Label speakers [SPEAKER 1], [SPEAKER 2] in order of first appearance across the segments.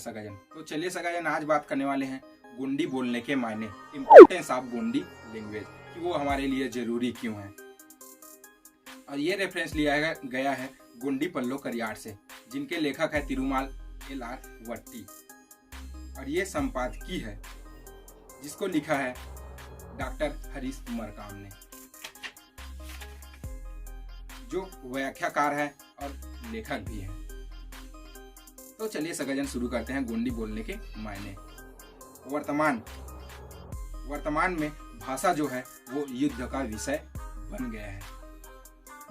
[SPEAKER 1] सगाजन। तो चलिए सगाजन, आज बात करने वाले हैं गोंडी बोलने के मायने, इम्पोर्टेंस ऑफ गोंडी लैंग्वेज, कि वो हमारे लिए जरूरी क्यों है। और ये रेफरेंस लिया गया है गोंडी पल्लो करियाट से, जिनके लेखक है तिरुमाल एल.आर. वट्टी, और ये संपादकीय है जिसको लिखा है डॉक्टर हरीश मरकाम ने, जो व्याख्याकार है और लेखक भी है। तो चलिए सगाजन शुरू करते हैं गोंडी बोलने के मायने। वर्तमान में भाषा जो है वो युद्ध का विषय बन गया है।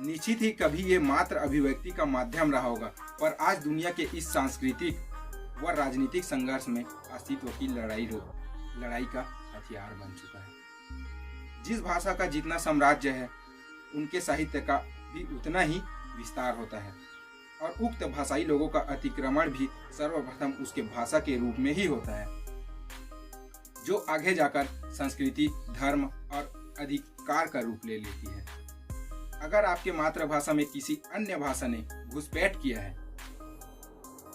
[SPEAKER 1] निश्चित ही कभी ये मात्र अभिव्यक्ति का माध्यम रहा होगा, पर आज दुनिया के इस सांस्कृतिक व राजनीतिक संघर्ष में अस्तित्व की लड़ाई का हथियार बन चुका है। जिस भाषा का जितना साम्राज्य है, उनके साहित्य का भी उतना ही विस्तार होता है, और उक्त भाषाई लोगों का अतिक्रमण भी सर्वप्रथम उसके भाषा के रूप में ही होता है, जो आगे जाकर संस्कृति, धर्म और अधिकार का रूप ले लेती है। अगर आपके मातृभाषा में किसी अन्य भाषा ने घुसपैठ किया है,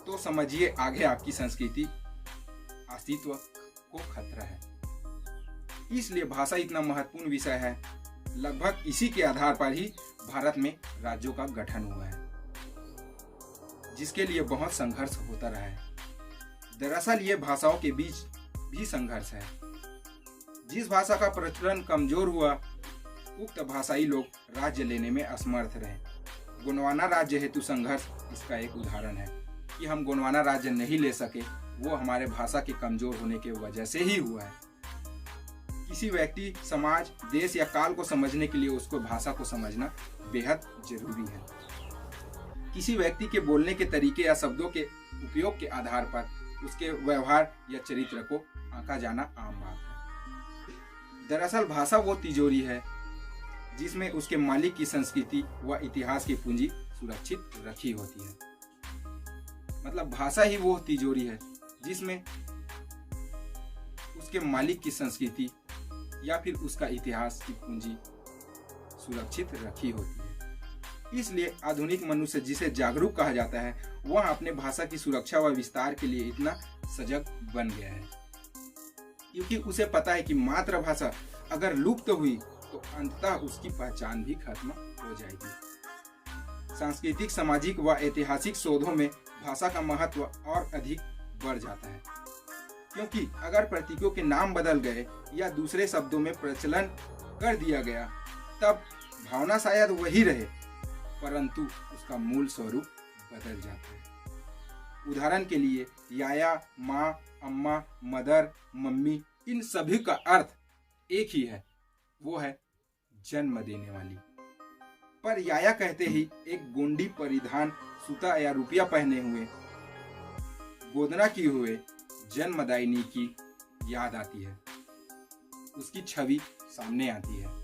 [SPEAKER 1] तो समझिए आगे आपकी संस्कृति अस्तित्व को खतरा है। इसलिए भाषा इतना महत्वपूर्ण विषय है। लगभग इसी के आधार पर ही भारत में राज्यों का गठन हुआ है, जिसके लिए बहुत संघर्ष होता रहा है। दरअसल ये भाषाओं के बीच भी संघर्ष है। जिस भाषा का प्रचलन कमजोर हुआ, उक्त भाषाई लोग राज्य लेने में असमर्थ रहे। गोंडवाना राज्य हेतु संघर्ष इसका एक उदाहरण है कि हम गोंडवाना राज्य नहीं ले सके, वो हमारे भाषा के कमजोर होने की वजह से ही हुआ है। किसी व्यक्ति, समाज, देश या काल को समझने के लिए उसको भाषा को समझना बेहद जरूरी है। किसी व्यक्ति के बोलने के तरीके या शब्दों के उपयोग के आधार पर उसके व्यवहार या चरित्र को आंका जाना आम बात है। दरअसल भाषा वो तिजोरी है जिसमें उसके मालिक की संस्कृति व इतिहास की पूंजी सुरक्षित रखी होती है। मतलब भाषा ही वो तिजोरी है जिसमें उसके मालिक की संस्कृति या फिर उसका इतिहास की पूंजी सुरक्षित रखी होती है। इसलिए आधुनिक मनुष्य, जिसे जागरूक कहा जाता है, वह अपने भाषा की सुरक्षा व विस्तार के लिए इतना सजग बन गया है, क्योंकि उसे पता है कि मातृभाषा अगर लुप्त हुई तो अंततः उसकी पहचान भी खत्म हो जाएगी। सांस्कृतिक, सामाजिक व ऐतिहासिक शोधों में भाषा का महत्व और अधिक बढ़ जाता है, क्योंकि अगर प्रतीकों के नाम बदल गए या दूसरे शब्दों में प्रचलन कर दिया गया, तब भावना शायद वही रहे, परंतु उसका मूल स्वरूप बदल जाता है। उदाहरण के लिए याया, माँ, अम्मा, मदर, मम्मी, इन सभी का अर्थ एक ही है, वो है जन्म देने वाली। पर याया कहते ही एक गोंडी परिधान, सूता या रुपया पहने हुए, गोदना किए हुए जन्मदायिनी की याद आती है, उसकी छवि सामने आती है,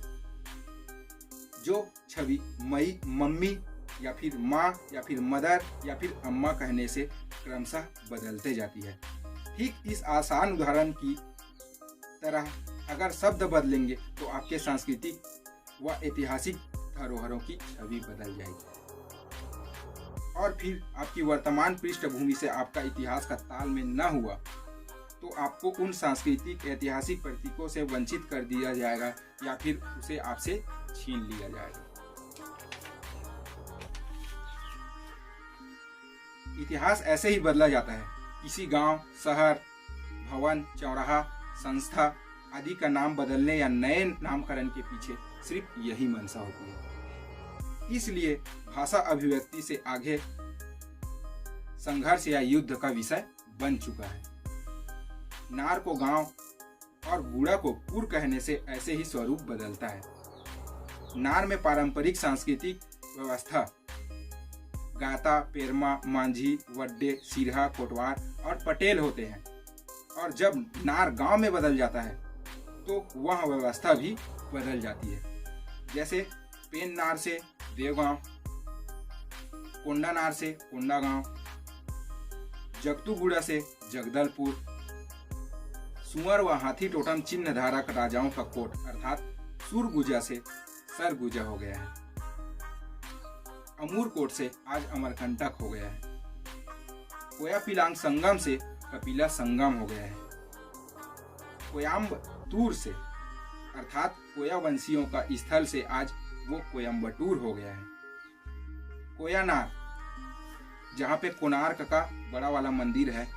[SPEAKER 1] जो छवि मई, मम्मी या फिर माँ या फिर मदर या फिर अम्मा कहने से क्रमशः बदलते जाती है। ठीक इस आसान उदाहरण की तरह अगर शब्द बदलेंगे तो आपके सांस्कृतिक व ऐतिहासिक धरोहरों की छवि बदल जाएगी, और फिर आपकी वर्तमान पृष्ठभूमि से आपका इतिहास का तालमेल न हुआ तो आपको उन सांस्कृतिक ऐतिहासिक प्रतीकों से वंचित कर दिया जाएगा या फिर उसे आपसे छीन लिया जाएगा। इतिहास ऐसे ही बदला जाता है। किसी गांव, शहर, भवन, चौराहा, संस्था आदि का नाम बदलने या नए नामकरण के पीछे सिर्फ यही मंशा होती है। इसलिए भाषा अभिव्यक्ति से आगे संघर्ष या युद्ध का विषय बन चुका है। नार को गांव और बूढ़ा को पुर कहने से ऐसे ही स्वरूप बदलता है। नार में पारंपरिक सांस्कृतिक व्यवस्था गाता, पेरमा, मांझी, वड्डे, सिरहा, कोटवार और पटेल होते हैं, और जब नार गांव में बदल जाता है तो वह व्यवस्था भी बदल जाती है। जैसे पेन नार से देवगांव, कोंडा नार से कोंडागांव, जगतू बूढ़ा से जगदलपुर, सुअर व हाथी टोटम चिन्ह धारक राजाओं का कोट अर्थात सुरगुजा से सरगुजा हो गया है। अमूरकोट से आज अमरकंटक हो गया है। कोया पिलांग संगम से कपिला संगम हो गया है। कोयम्बटूर से अर्थात कोयावंशियों का स्थल से आज वो कोयम्बटूर हो गया है। कोयानार, जहाँ पे कोणार्क का बड़ा वाला मंदिर है,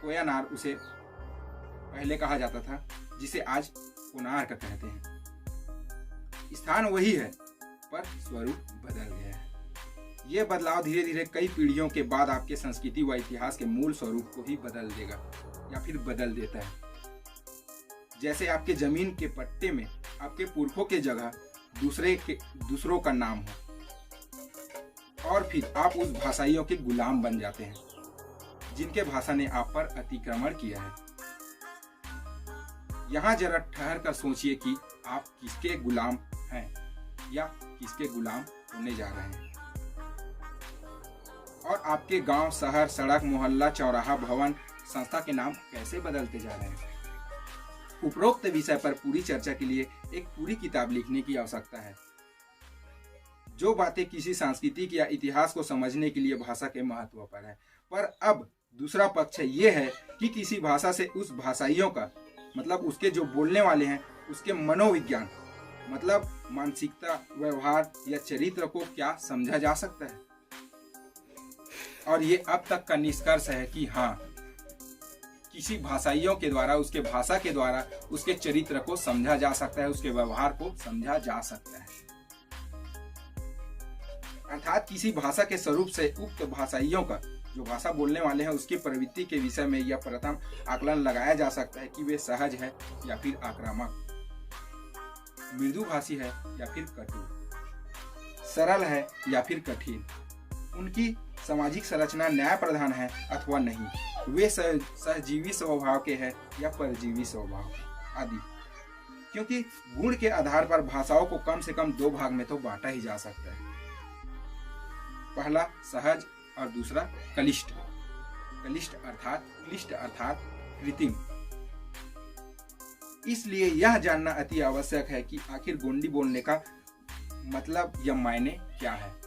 [SPEAKER 1] कोयानार उसे पहले कहा जाता था, जिसे आज कोणार्क कहते हैं। स्थान वही है पर स्वरूप बदल गया है। ये बदलाव धीरे धीरे कई पीढ़ियों के बाद आपके संस्कृति व इतिहास के मूल स्वरूप को ही बदल देगा या फिर बदल देता है। जैसे आपके जमीन के पट्टे में आपके पुरखों के जगह दूसरों का नाम हो और फिर आप उस भाषाइयों के गुलाम बन जाते हैं जिनके भाषा ने आप पर अतिक्रमण किया है। यहाँ जरा ठहर कर सोचिए कि आप किसके गुलाम हैं या किसके गुलाम होने जा रहे हैं। और आपके गांव, शहर, सड़क, मोहल्ला, चौराहा, भवन, संस्था के नाम कैसे बदलते जा रहे हैं। उपरोक्त विषय पर पूरी चर्चा के लिए एक पूरी किताब लिखने की आवश्यकता है। जो बातें किसी सांस्कृतिक या इतिहास को समझने के लिए भाषा के महत्व पर है। पर अब दूसरा पक्ष ये है कि किसी भाषा से उस भाषाइयों का मतलब उसके जो बोलने वाले हैं उसके मनोविज्ञान मतलब मानसिकता, व्यवहार या चरित्र को क्या समझा जा सकता है। और ये अब तक का निष्कर्ष है कि हाँ, किसी भाषाइयों के द्वारा, उसके भाषा के द्वारा उसके चरित्र को समझा जा सकता है, उसके व्यवहार को समझा जा सकता है। अर्थात किसी भाषा के स्वरूप से उक्त भाषाइयों का, जो भाषा बोलने वाले हैं, उसकी प्रवृत्ति के विषय में यह प्रथम आकलन लगाया जा सकता है कि वे सहज है या फिर आक्रामक, मृदुभाषी है या फिर कठोर, सरल है या फिर कठिन, उनकी सामाजिक संरचना न्याय प्रधान है अथवा नहीं, वे सहजीवी स्वभाव के हैं या परजीवी स्वभाव आदि। क्योंकि गुण के आधार पर भाषाओं को कम से कम दो भाग में तो बांटा ही जा सकता है। पहला सहज और दूसरा कलिष्ठ। कलिष्ठ अर्थात क्लिष्ट अर्थात कृत्रिम। इसलिए यह जानना अति आवश्यक है कि आखिर गोंडी बोलने का मतलब या मायने क्या है।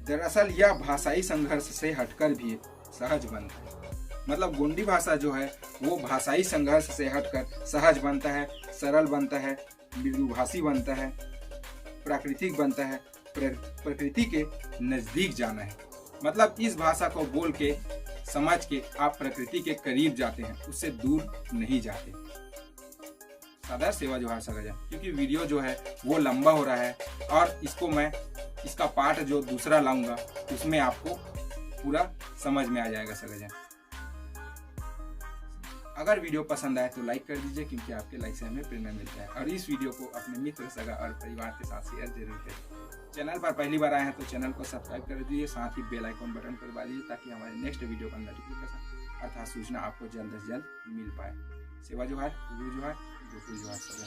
[SPEAKER 1] दरअसल यह भाषाई संघर्ष से हटकर भी सहज बनता है। मतलब गोंडी भाषा जो है वो भाषाई संघर्ष से हटकर सहज बनता है, सरल बनता है, मृदुभाषी बनता है, प्राकृतिक बनता है, प्रकृति के नजदीक जाना है। मतलब इस भाषा को बोल के, समझ के आप प्रकृति के करीब जाते हैं, उससे दूर नहीं जाते। सादर सेवा जोहार सगजा। क्योंकि वीडियो जो है वो लंबा हो रहा है और इसका पार्ट जो दूसरा लाऊंगा उसमें आपको पूरा समझ में आ जाएगा सगजा। अगर वीडियो पसंद आए तो लाइक कर दीजिए, क्योंकि आपके लाइक से हमें प्रेरणा मिलता है। और इस वीडियो को अपने मित्र, सगा और परिवार के साथ शेयर जरूर करें। चैनल पर पहली बार आए हैं तो चैनल को सब्सक्राइब कर दीजिए, साथ ही बेल आइकन बटन पर दबा दीजिए ताकि हमारे नेक्स्ट वीडियो का नोटिफिकेशन अर्थात सूचना आपको जल्द से जल्द मिल पाए। सेवा जोहार, गुरु जोहार, गोकुल जोहार सगजा।